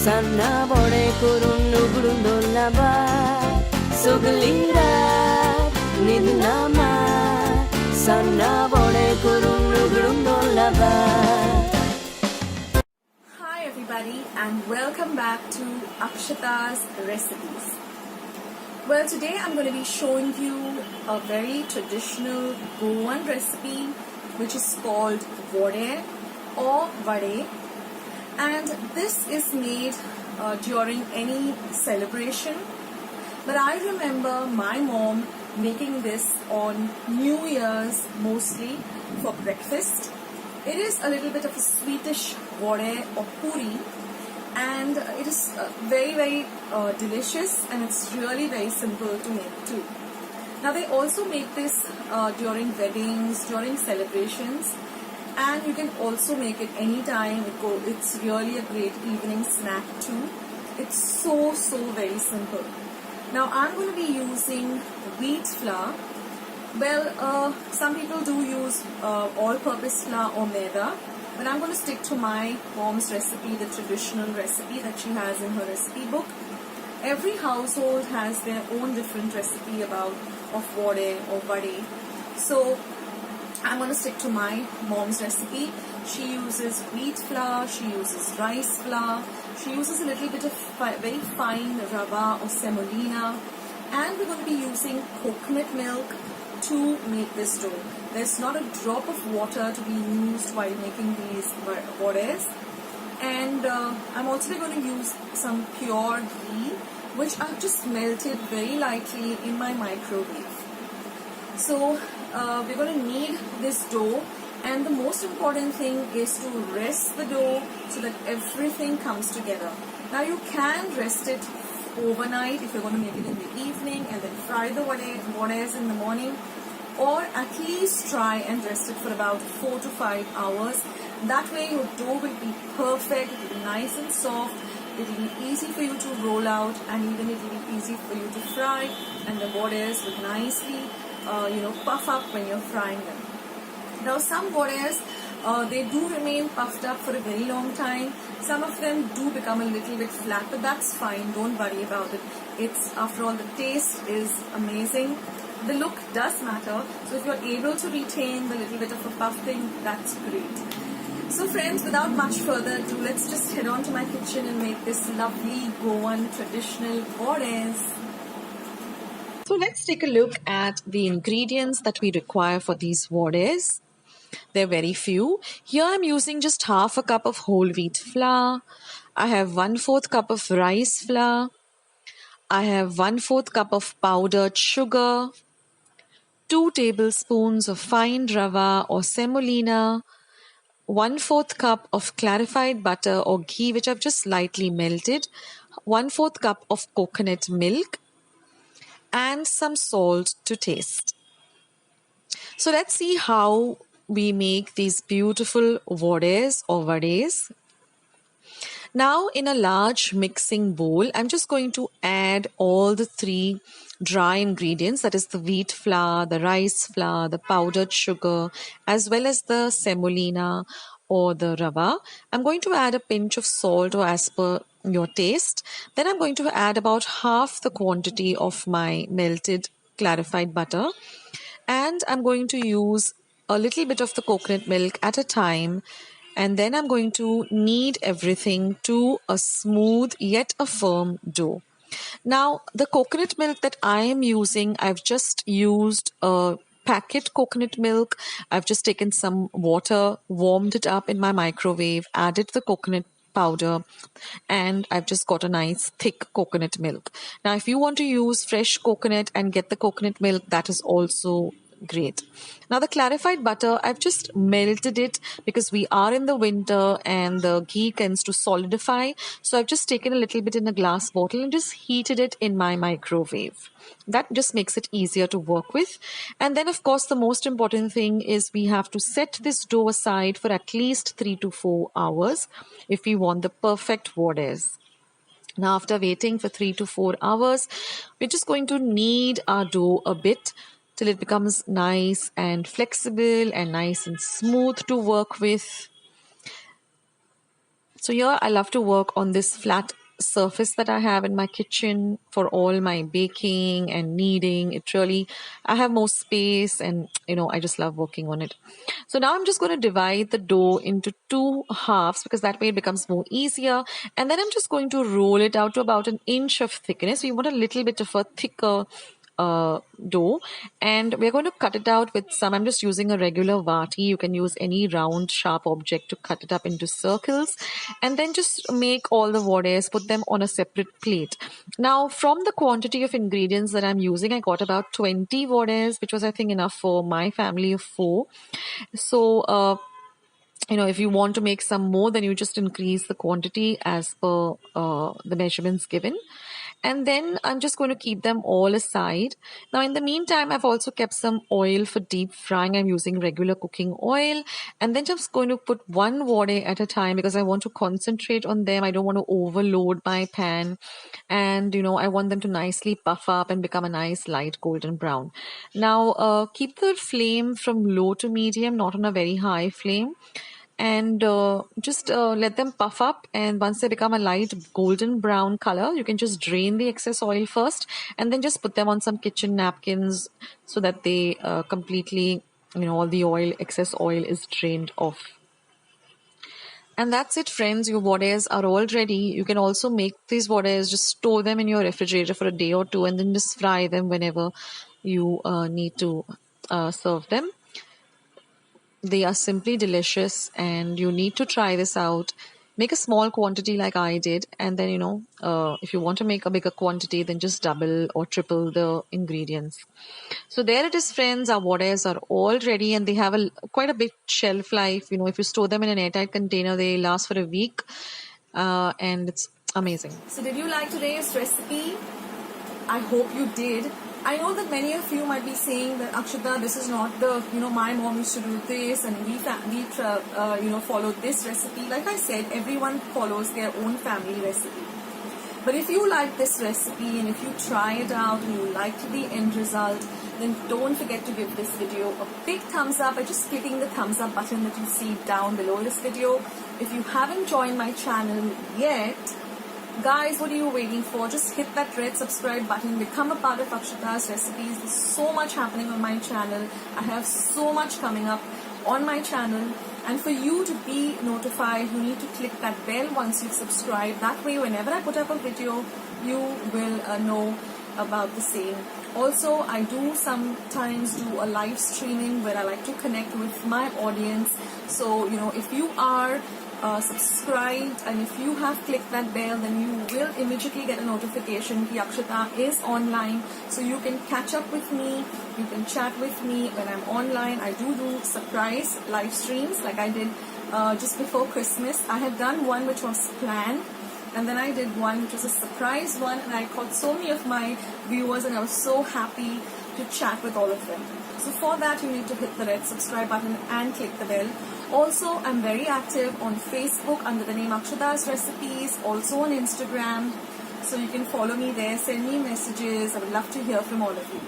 सन्ना बडे करून उघडून डोलला बार सगळी रात न्हीद ना मार सन्ना बडे करून उघडून डोलला बार. Hi everybody and welcome back to Akshata's Recipes. Well, today I'm going to be showing you a very traditional Goan recipe which is called vode or vade, and this is made during any celebration. But I remember my mom making this on New Year's mostly for breakfast. It is a little bit of a sweetish vode or puri, and it is very delicious, and it's really very simple to make too. Now they also make this during weddings, during celebrations, and you can also make it anytime. It's really a great evening snack too. It's so very simple. Now I'm going to be using wheat flour. Well, some people do use all-purpose flour or maida, but I'm going to stick to my mom's recipe, the traditional recipe that she has in her recipe book. Every household has their own different recipe of vode or vade. So I'm going to stick to my mom's recipe. She uses wheat flour, she uses rice flour, she uses a little bit of very fine rava or semolina, and we're going to be using coconut milk to make this dough. There's not a drop of water to be used while making these vades. And I'm also going to use some pure ghee, which I've just melted very lightly in my microwave. So we're going to knead this dough, and the most important thing is to rest the dough so that everything comes together. Now you can rest it overnight if you're going to make it in the evening and then fry the vades in the morning, or at least try and rest it for about 4 to 5 hours. That way your dough will be perfect, it will be nice and soft, it will be easy for you to roll out, and even it will be easy for you to fry, and the vades will nicely puff up when you're frying them. Now some vades they do remain puffed up for a very long time. Some of them do become a little bit flat, but that's fine, don't worry about it. It's, after all, the taste is amazing. The look does matter, so if you're able to retain the little bit of a puff thing, that's great. So friends, without much further ado, let's just head on to my kitchen and make this lovely Goan traditional vades. So let's take a look at the ingredients that we require for these vades. They're very few. Here I'm using just half a cup of whole wheat flour. I have 1/4 cup of rice flour. I have 1/4 cup of powdered sugar, 2 tablespoons of fine rava or semolina, 1/4 cup of clarified butter or ghee which I've just lightly melted, 1/4 cup of coconut milk, and some salt to taste. So let's see how we make these beautiful vades or vades. Now in a large mixing bowl, I'm just going to add all the 3 dry ingredients, that is the wheat flour, the rice flour, the powdered sugar, as well as the semolina or the rava. I'm going to add a pinch of salt or as per your taste. Then I'm going to add about half the quantity of my melted clarified butter. And I'm going to use a little bit of the coconut milk at a time, and then I'm going to knead everything to a smooth yet a firm dough. Now the coconut milk that I am using, I've just used a packet coconut milk. I've just taken some water, warmed it up in my microwave, added the coconut powder, and I've just got a nice thick coconut milk. Now if you want to use fresh coconut and get the coconut milk, that is also great. Now the clarified butter, I've just melted it because we are in the winter and the ghee tends to solidify. So I've just taken a little bit in a glass bottle and just heated it in my microwave. That just makes it easier to work with. And then of course the most important thing is we have to set this dough aside for at least 3 to 4 hours if we want the perfect vades. Now after waiting for 3 to 4 hours, we're just going to knead our dough a bit till it becomes nice and flexible and nice and smooth to work with. So here I love to work on this flat surface that I have in my kitchen for all my baking and kneading. It really, I have more space, and I just love working on it. So now I'm just going to divide the dough into two halves, because that way it becomes more easier. And then I'm just going to roll it out to about an inch of thickness. So you want a little bit of a thicker dough, and we're going to cut it out with some, I'm just using a regular vati. You can use any round sharp object to cut it up into circles, and then just make all the vades, put them on a separate plate. Now from the quantity of ingredients that I'm using, I got about 20 vades, which was I think enough for my family of 4. So if you want to make some more, then you just increase the quantity as per the measurements given. And then I'm just going to keep them all aside. Now, in the meantime, I've also kept some oil for deep frying. I'm using regular cooking oil. And then just going to put one vade at a time, because I want to concentrate on them. I don't want to overload my pan. And, I want them to nicely puff up and become a nice light golden brown. Now, keep the flame from low to medium, not on a very high flame. And just let them puff up, and once they become a light golden brown color, you can just drain the excess oil first, and then just put them on some kitchen napkins so that they completely, all the excess oil is drained off. And that's it, friends. Your vades are all ready. You can also make these vades, just store them in your refrigerator for a day or two, and then just fry them whenever you need to serve them. They are simply delicious, and you need to try this out. Make a small quantity like I did, and then if you want to make a bigger quantity, then just double or triple the ingredients. So there it is, friends. Our vades are all ready, and they have quite a big shelf life. If you store them in an airtight container, they last for a week, and it's amazing. So did you like today's recipe? I hope you did. I know that many of you might be saying that, Akshata, this is not the, my mom used to do this, and we followed this recipe. Like I said, everyone follows their own family recipe. But if you like this recipe, and if you try it out and you liked the end result, then don't forget to give this video a big thumbs up by just clicking the thumbs up button that you see down below this video. If you haven't joined my channel yet, guys, what are you waiting for? Just hit that red subscribe button. Become a part of Akshata's recipes. There's so much happening on my channel. I have so much coming up on my channel. And for you to be notified, you need to click that bell once you've subscribed. That way, whenever I put up a video, you will know about the same. Also, I do sometimes do a live streaming where I like to connect with my audience. So, if you are subscribed and if you have clicked that bell, then you will immediately get a notification that Akshata is online, so you can catch up with me, you can chat with me when I'm online. I do surprise live streams like I did just before Christmas. I had done one which was planned, and then I did one which was a surprise one, and I caught so many of my viewers, and I was so happy to chat with all of them. So for that, you need to hit the red subscribe button and click the bell. Also, I'm very active on Facebook under the name Akshata's Recipes, also on Instagram. So you can follow me there, send me messages. I would love to hear from all of you.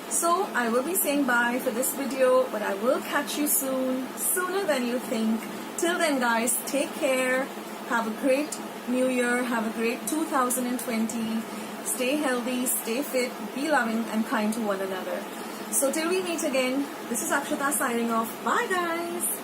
So I will be saying bye for this video, but I will catch you soon, sooner than you think. Till then, guys, take care. Have a great New Year. Have a great 2020. Stay healthy, stay fit, be loving and kind to one another. So till we meet again, this is Akshata signing off. Bye, guys.